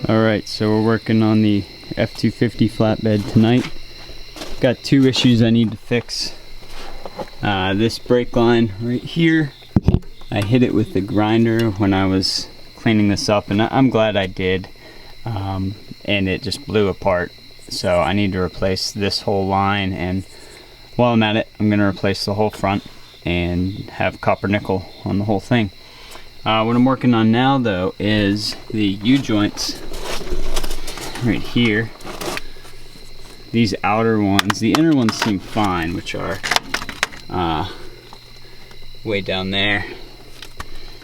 Alright, so we're working on the F250 flatbed tonight. Got two issues I need to fix. This brake line right here, I hit it with the grinder when I was cleaning this up, and I'm glad I did. And it just blew apart. So I need to replace this whole line, and while I'm at it, I'm going to replace the whole front and have copper nickel on the whole thing. What I'm working on now though is the U-joints right here. These outer ones, the inner ones seem fine, which are way down there.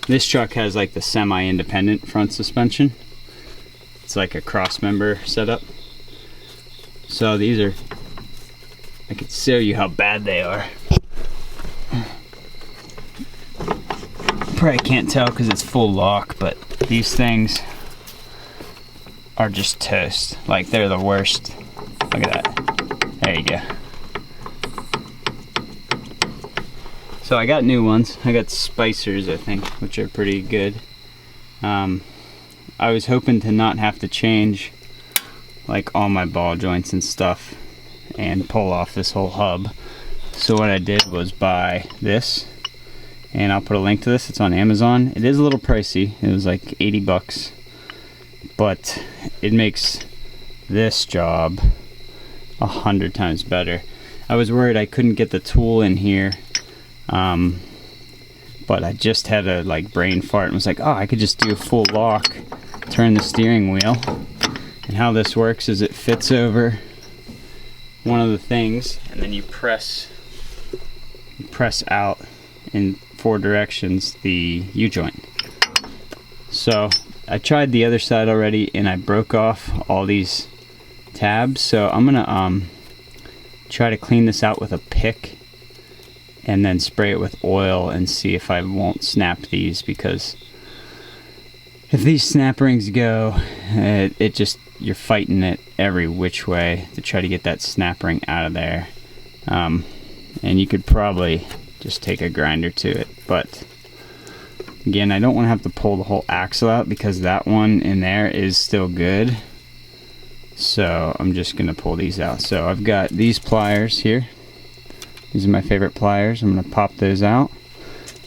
This truck has like the semi-independent front suspension. It's like a cross member setup. So these are, I could show you how bad they are. Probably can't tell because it's full lock, but these things are just toast. Like, they're the worst. Look at that. There you go. So I got new ones. I got spicers, I think, which are pretty good. I was hoping to not have to change like all my ball joints and stuff and pull off this whole hub. So what I did was buy this, and I'll put a link to this. It's on Amazon. It is a little pricey. It was like 80 bucks, but it makes this job 100 times better. I was worried I couldn't get the tool in here, but I just had a like brain fart and was like, oh, I could just do a full lock, turn the steering wheel. And how this works is it fits over one of the things, and then you press out in 4 directions the U-joint. So I tried the other side already, and I broke off all these tabs. So I'm gonna try to clean this out with a pick and then spray it with oil and see if I won't snap these, because if these snap rings go, it just, you're fighting it every which way to try to get that snap ring out of there. And you could probably just take a grinder to it, but again, I don't want to have to pull the whole axle out because that one in there is still good. So I'm just gonna pull these out. So I've got these pliers here. These are my favorite pliers. I'm gonna pop those out,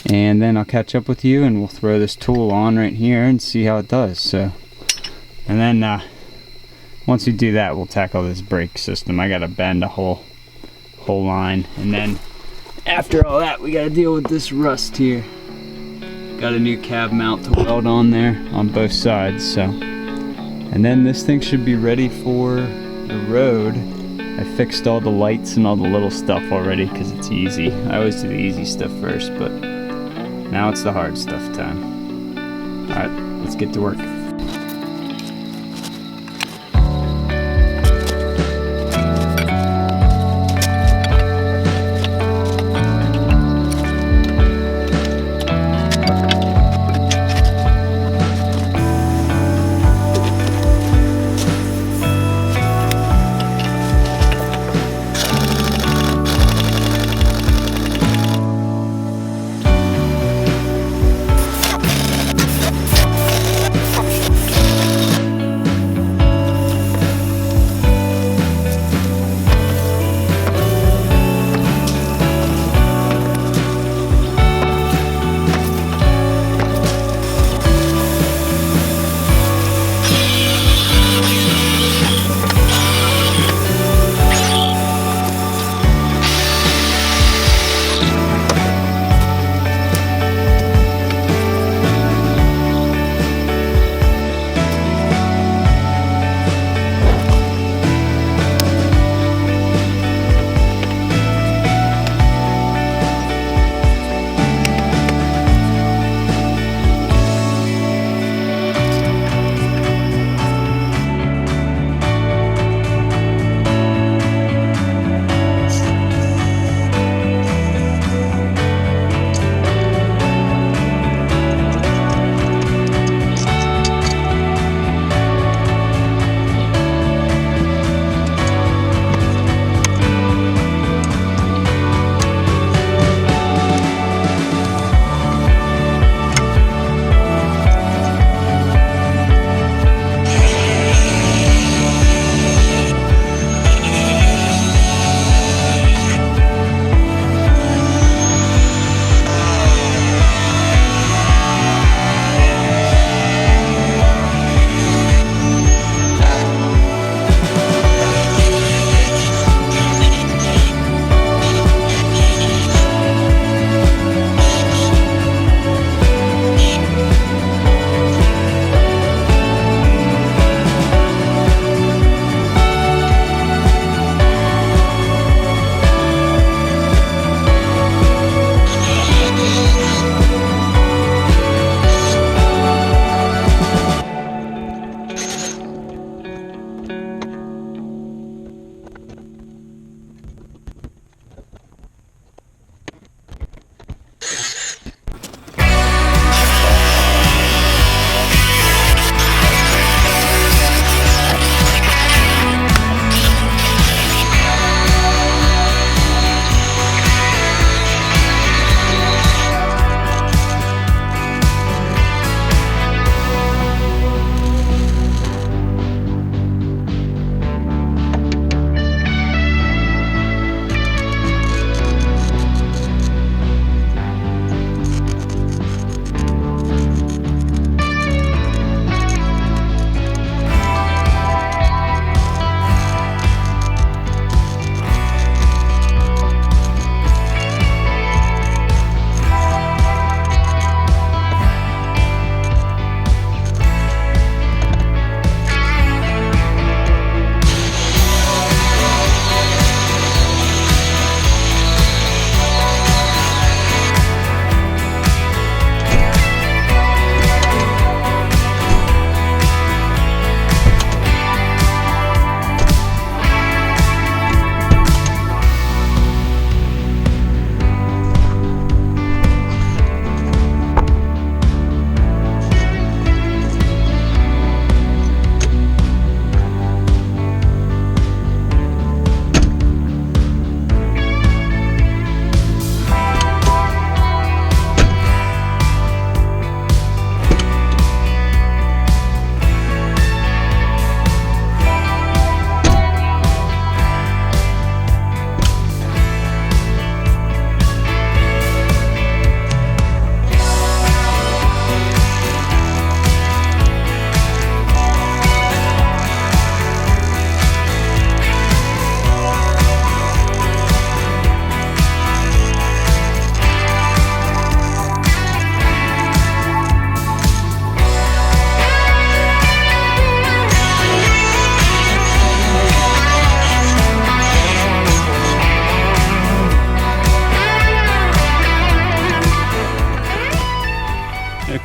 and then I'll catch up with you and we'll throw this tool on right here and see how it does. So, and then once we do that, we'll tackle this brake system. I gotta bend a whole line, and then after all that, we gotta deal with this rust here. Got a new cab mount to weld on there on both sides. So, and then this thing should be ready for the road. I fixed all the lights and all the little stuff already because it's easy. I always do the easy stuff first, but now it's the hard stuff time. Alright, let's get to work.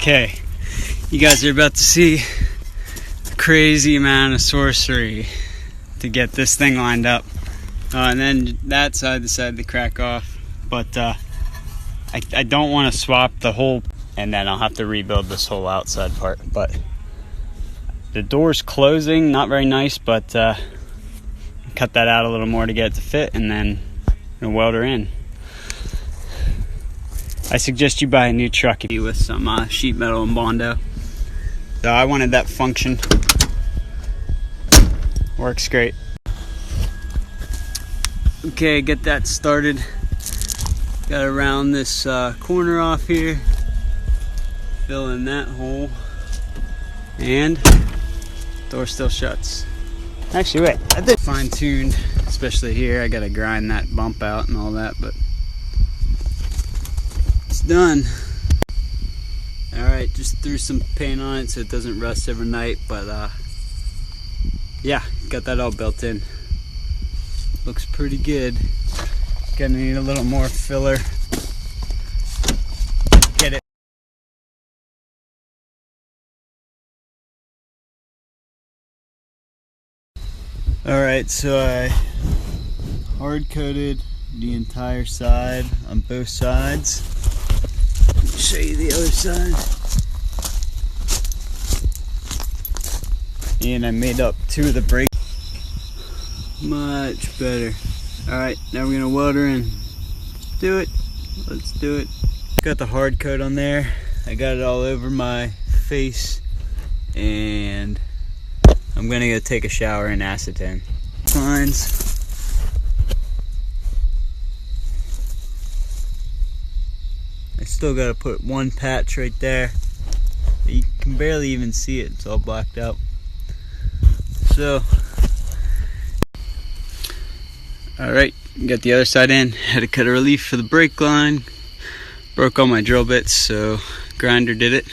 Okay, you guys are about to see a crazy amount of sorcery to get this thing lined up. And then that side decided to crack off, but I don't want to swap the whole, and then I'll have to rebuild this whole outside part. But the door's closing, not very nice, but cut that out a little more to get it to fit, and then I'm gonna weld her in. I suggest you buy a new truck with some sheet metal and Bondo. So I wanted that function. Works great. Okay, get that started. Got to round this corner off here. Fill in that hole. And door still shuts. Actually, wait, I did fine-tuned, especially here. I got to grind that bump out and all that, but it's done. Alright, just threw some paint on it so it doesn't rust overnight, but yeah, got that all built in. Looks pretty good. Gonna need a little more filler. Get it. Alright, so I hard coated the entire side on both sides. Show you the other side. And I made up 2 of the brakes. Much better. Alright, now we're gonna weld her in. Do it. Let's do it. Got the hard coat on there. I got it all over my face. And I'm gonna go take a shower in acetone. Lines. I still gotta put one patch right there. You can barely even see it, it's all blacked out. So, alright, got the other side in. Had to cut a relief for the brake line. Broke all my drill bits, so grinder did it.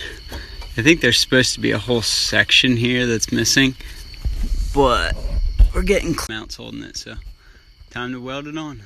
I think there's supposed to be a whole section here that's missing, but we're getting mounts holding it, so time to weld it on.